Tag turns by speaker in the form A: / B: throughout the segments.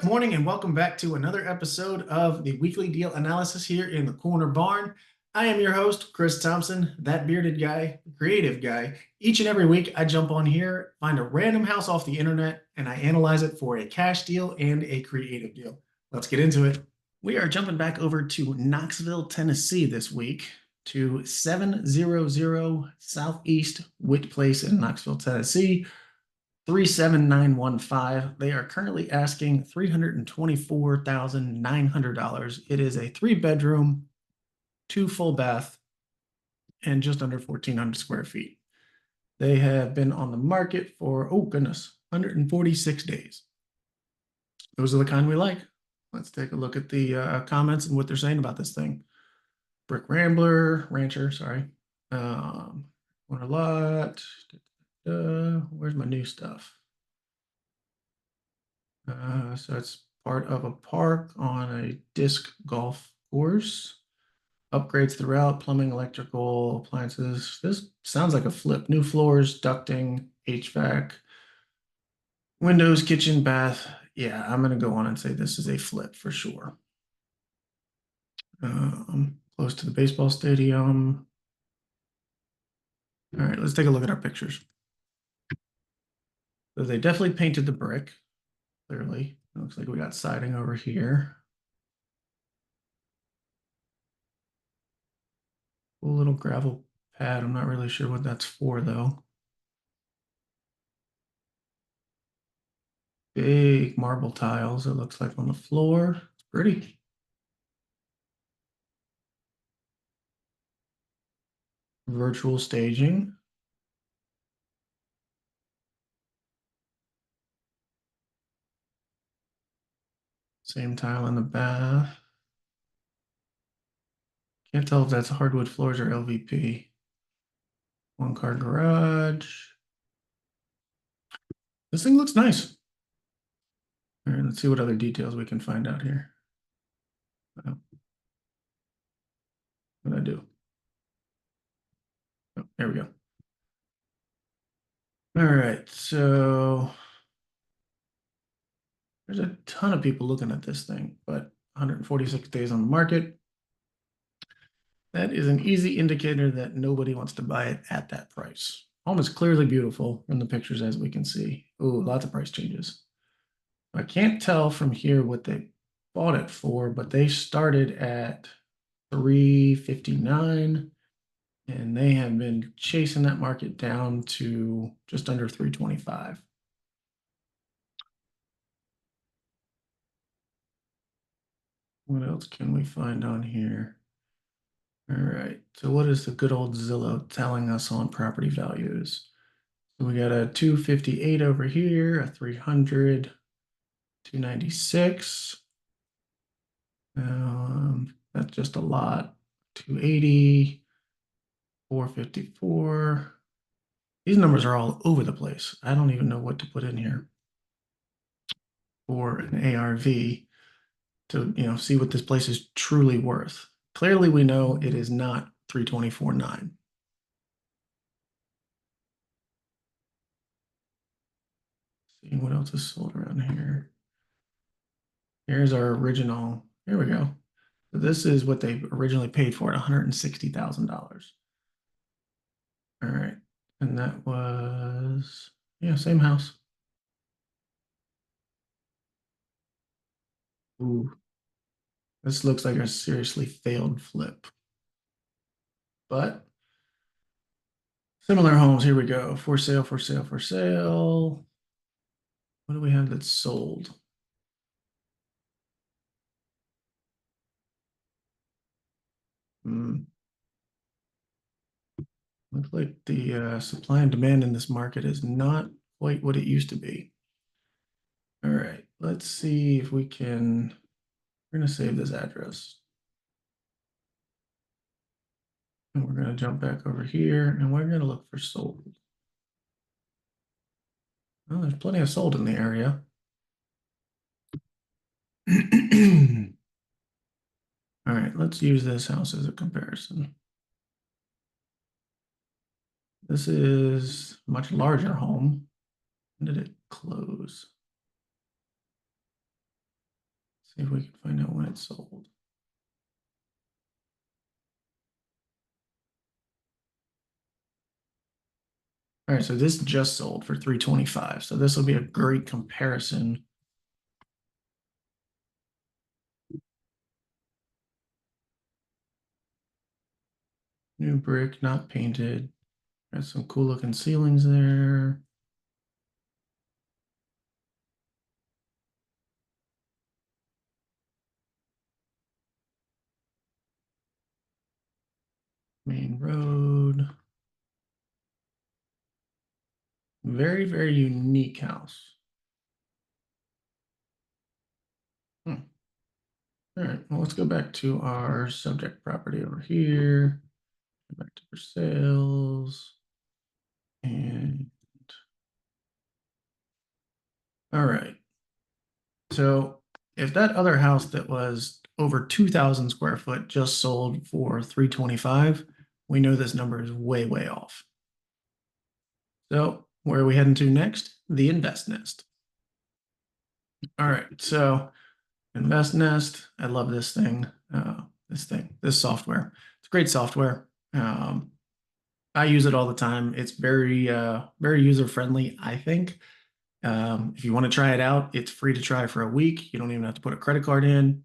A: Good morning and welcome back to another episode of the weekly deal analysis here in the Corner Barn. I am your host, Chris Thompson, that bearded guy, creative guy. Each and every week, I jump on here, find a random house off the internet, and I analyze it for a cash deal and a creative deal. Let's get into it. We are jumping back over to Knoxville, Tennessee this week to 700 Southeast Witt Place in Knoxville, Tennessee. 37915. They are currently asking $324,900. It is a 3-bedroom, 2 full bath, and just under 1,400 square feet. They have been on the market for, oh goodness, 146 days. Those are the kind we like. Let's take a look at the comments and what they're saying about this thing. Brick Rancher, sorry. Corner lot. Where's my new stuff? So it's part of a park on a disc golf course. Upgrades throughout, plumbing, electrical, appliances. This sounds like a flip. New floors, ducting, HVAC, windows, kitchen, bath. Yeah, I'm going to go on and say this is a flip for sure. Close to the baseball stadium. All right, let's take a look at our pictures. So they definitely painted the brick, clearly. It looks like we got siding over here. A little gravel pad. I'm not really sure what that's for, though. Big marble tiles, it looks like, on the floor. It's pretty. Virtual staging. Same tile in the bath. Can't tell if that's hardwood floors or LVP. 1-car garage. This thing looks nice. All right, let's see what other details we can find out here. What did I do? Oh, there we go. All right, so there's a ton of people looking at this thing, but 146 days on the market. That is an easy indicator that nobody wants to buy it at that price. Home is clearly beautiful in the pictures, as we can see. Ooh, lots of price changes. I can't tell from here what they bought it for, but they started at $359, and they have been chasing that market down to just under $325. What else can we find on here? All right, so what is the good old Zillow telling us on property values? So we got a 258 over here, a 300, 296. That's just a lot. 280, 454. These numbers are all over the place. I don't even know what to put in here for an ARV to see what this place is truly worth. Clearly, we know it is not 324.9. See what else is sold around here. Here's our original. Here we go. So this is what they originally paid for at $160,000. All right. And that was, yeah, same house. Ooh, this looks like a seriously failed flip. But similar homes, here we go. For sale, for sale, for sale. What do we have that's sold? Looks like the supply and demand in this market is not quite what it used to be. All right, let's see if we can, we're going to save this address. And we're going to jump back over here and we're going to look for sold. Well, there's plenty of sold in the area. All right, let's use this house as a comparison. This is a much larger home. When did it close? See if we can find out when it sold. All right, so this just sold for $325. So this will be a great comparison. New brick, not painted. Got some cool looking ceilings there. Main road. Very, very unique house. All right, well, let's go back to our subject property over here. Go back to for sales. And all right. So if that other house that was over 2,000 square foot just sold for 325, we know this number is way, way off. So where are we heading to next? The Invest Nest. All right, so Invest Nest. I love this thing. This software. It's great software. I use it all the time. It's very, very user friendly, I think. If you want to try it out, it's free to try for a week. You don't even have to put a credit card in.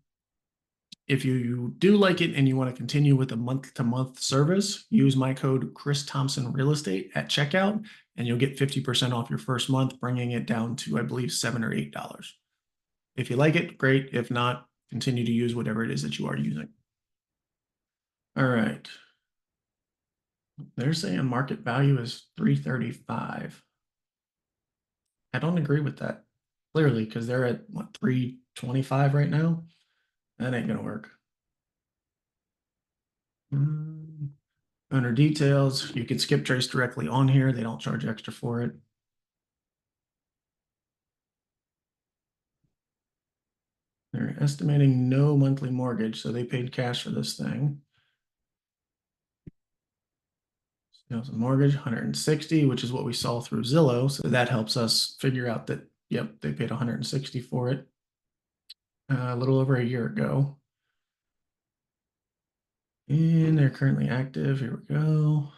A: If you do like it and you want to continue with a month-to-month service, use my code Chris Thompson Real Estate at checkout, and you'll get 50% off your first month, bringing it down to, I believe, $7 or $8. If you like it, great. If not, continue to use whatever it is that you are using. All right. They're saying market value is 335. I don't agree with that, clearly, because they're at what, 325 right now? That ain't gonna work. Owner details, you can skip trace directly on here. They don't charge extra for it. They're estimating no monthly mortgage, so they paid cash for this thing. Sales and mortgage, 160, which is what we saw through Zillow. So that helps us figure out that, yep, they paid 160 for it a little over a year ago. And they're currently active. Here we go.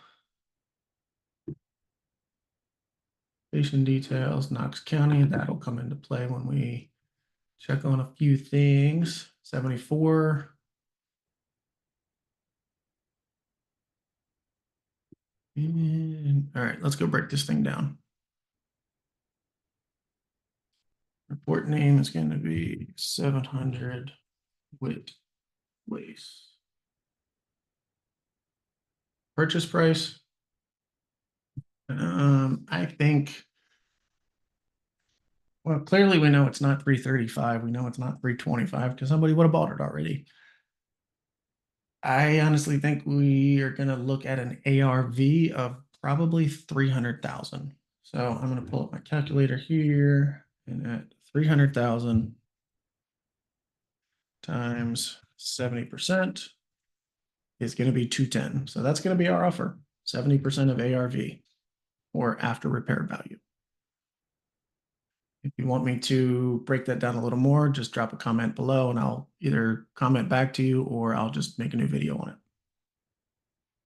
A: Station details, Knox County. That'll come into play when we check on a few things. 74. And all right, let's go break this thing down. Report name is going to be 700 Witt Place. Purchase price. I think, well, clearly we know it's not 335. We know it's not 325 because somebody would have bought it already. I honestly think we are going to look at an ARV of probably 300,000. So I'm going to pull up my calculator here, and at 300,000 times 70% is going to be 210. So that's going to be our offer, 70% of ARV or after repair value. If you want me to break that down a little more, just drop a comment below and I'll either comment back to you or I'll just make a new video on it.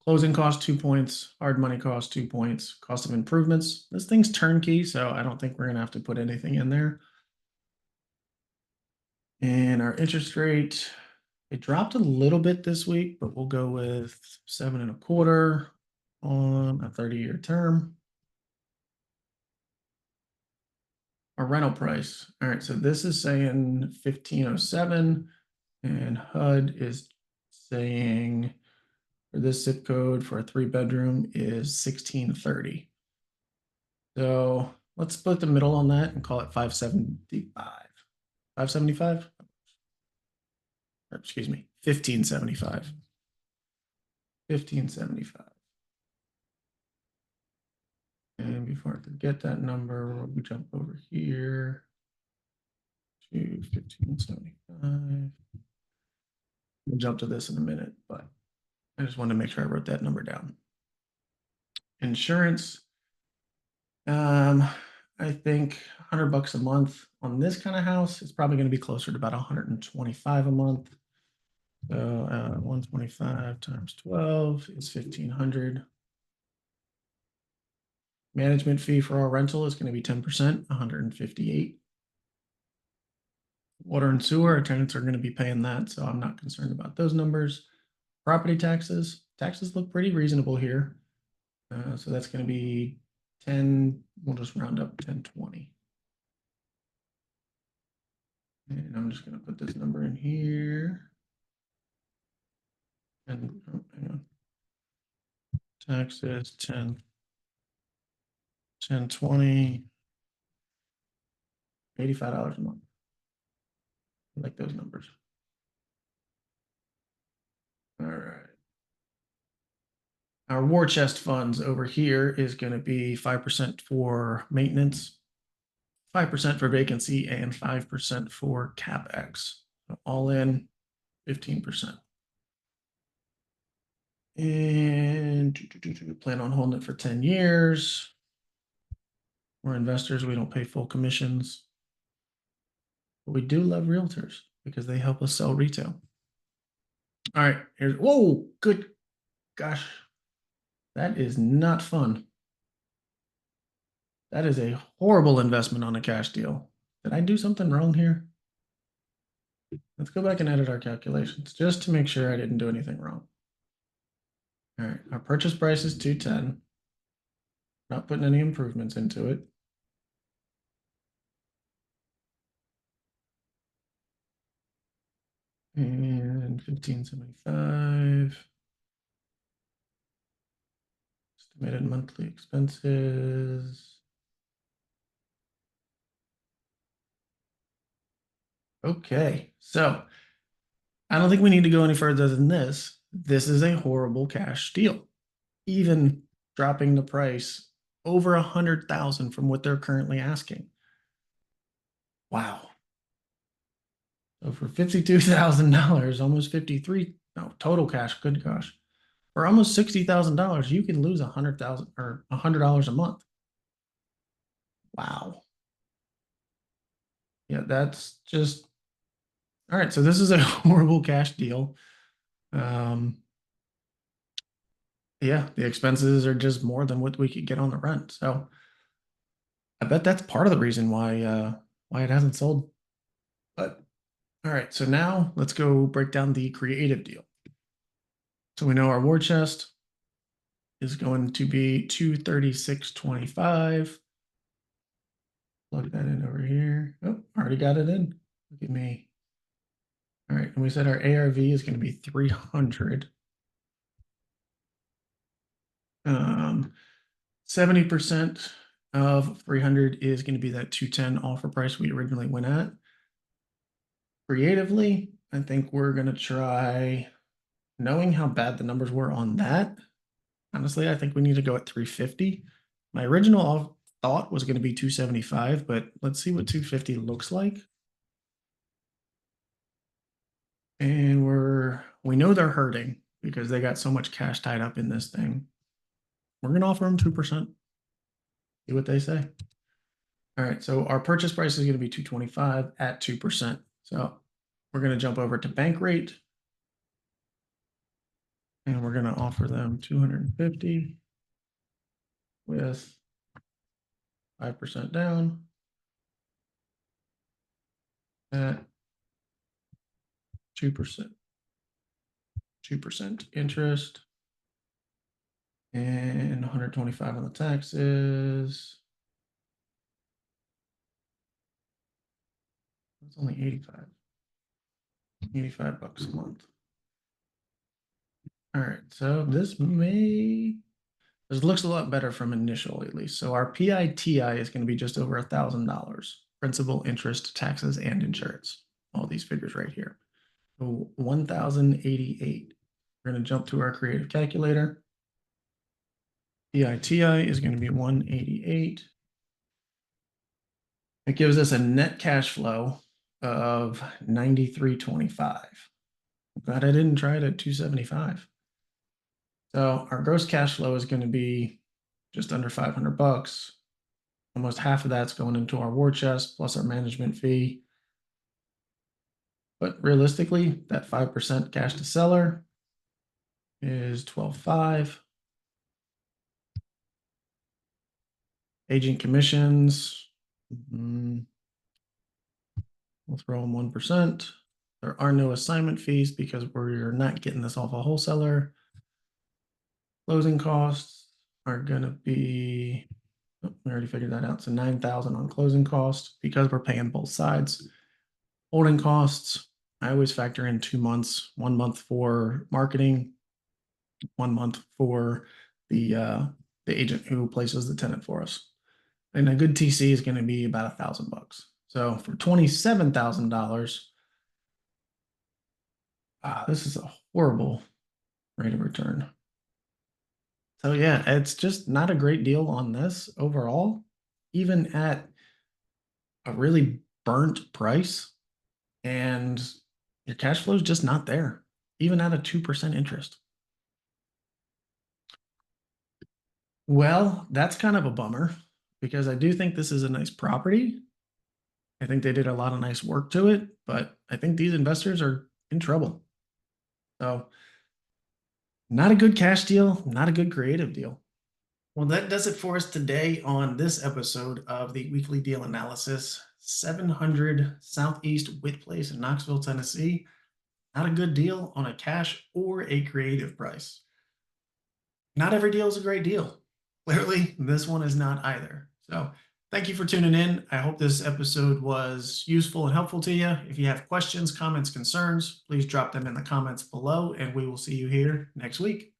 A: Closing cost 2 points, hard money cost 2 points, cost of improvements. This thing's turnkey, so I don't think we're going to have to put anything in there. And our interest rate, it dropped a little bit this week, but we'll go with 7.25 on a 30-year term. Our rental price. All right, so this is saying 1507, and HUD is saying for this zip code for a 3-bedroom is 1630. So let's split the middle on that and call it 575. 575? Or excuse me, 1575. 1575. And before I forget that number, we jump over here to 1575. We'll jump to this in a minute, but I just wanted to make sure I wrote that number down. Insurance. I think $100 a month on this kind of house is probably going to be closer to about 125 a month. So 125 times 12 is 1,500. Management fee for our rental is going to be 10%, 158. Water and sewer, our tenants are going to be paying that, so I'm not concerned about those numbers. Property taxes look pretty reasonable here. So that's going to be 10, we'll just round up 1020. And I'm just going to put this number in here. And hang on. Taxes 1020, $85 a month. I like those numbers. All right. Our war chest funds over here is going to be 5% for maintenance, 5% for vacancy, and 5% for CapEx. So all in 15%. And plan on holding it for 10 years. We're investors, we don't pay full commissions. But we do love realtors because they help us sell retail. All right, here's, whoa, good gosh. That is not fun. That is a horrible investment on a cash deal. Did I do something wrong here? Let's go back and edit our calculations just to make sure I didn't do anything wrong. All right, our purchase price is 210. Not putting any improvements into it. And 1575. Estimated monthly expenses. Okay, so I don't think we need to go any further than this. This is a horrible cash deal. Even dropping the price over 100,000 from what they're currently asking. Wow. So for $52,000, almost 53, no, total cash, good gosh. For almost $60,000, you can lose 100,000 or $100 a month. Wow. Yeah, that's just all right. So this is a horrible cash deal. Yeah, the expenses are just more than what we could get on the rent. So I bet that's part of the reason why it hasn't sold. But all right, so now let's go break down the creative deal. So we know our war chest is going to be 236.25. Plug that in over here. Oh, already got it in. Look at me. All right, and we said our ARV is going to be 300. 70% of 300 is going to be that 210 offer price we originally went at. Creatively, I think we're going to try, knowing how bad the numbers were on that. Honestly, I think we need to go at 350. My original thought was going to be 275, but let's see what 250 looks like. And we know they're hurting because they got so much cash tied up in this thing. We're going to offer them 2%. See what they say. All right, so our purchase price is going to be 225 at 2%. So we're going to jump over to bank rate. And we're going to offer them 250 with 5% down at 2%. 2% interest. And 125 on the taxes. It's only 85. $85 a month. All right, so this looks a lot better from initial at least. So our PITI is going to be just over $1,000. Principal, interest, taxes, and insurance. All these figures right here. So 1,088. We're going to jump to our creative calculator. PITI is going to be 188. It gives us a net cash flow of 93.25. I'm glad I didn't try it at 275. So our gross cash flow is going to be just under $500. Almost half of that's going into our war chest plus our management fee. But realistically, that 5% cash to seller is 12.5. Agent commissions, we'll throw them 1%. There are no assignment fees because we're not getting this off a wholesaler. Closing costs are going to be, we already figured that out. So 9,000 on closing costs because we're paying both sides. Holding costs, I always factor in 2 months, 1 month for marketing, 1 month for the agent who places the tenant for us. And a good TC is going to be about $1,000. So for $27,000, this is a horrible rate of return. So yeah, it's just not a great deal on this overall, even at a really burnt price, and your cash flow is just not there, even at a 2% interest. Well, that's kind of a bummer because I do think this is a nice property. I think they did a lot of nice work to it, but I think these investors are in trouble. So not a good cash deal, not a good creative deal. Well, that does it for us today on this episode of the Weekly Deal Analysis. 700 Southeast Witt Place in Knoxville, Tennessee. Not a good deal on a cash or a creative price. Not every deal is a great deal. Clearly, this one is not either. So thank you for tuning in. I hope this episode was useful and helpful to you. If you have questions, comments, concerns, please drop them in the comments below, and we will see you here next week.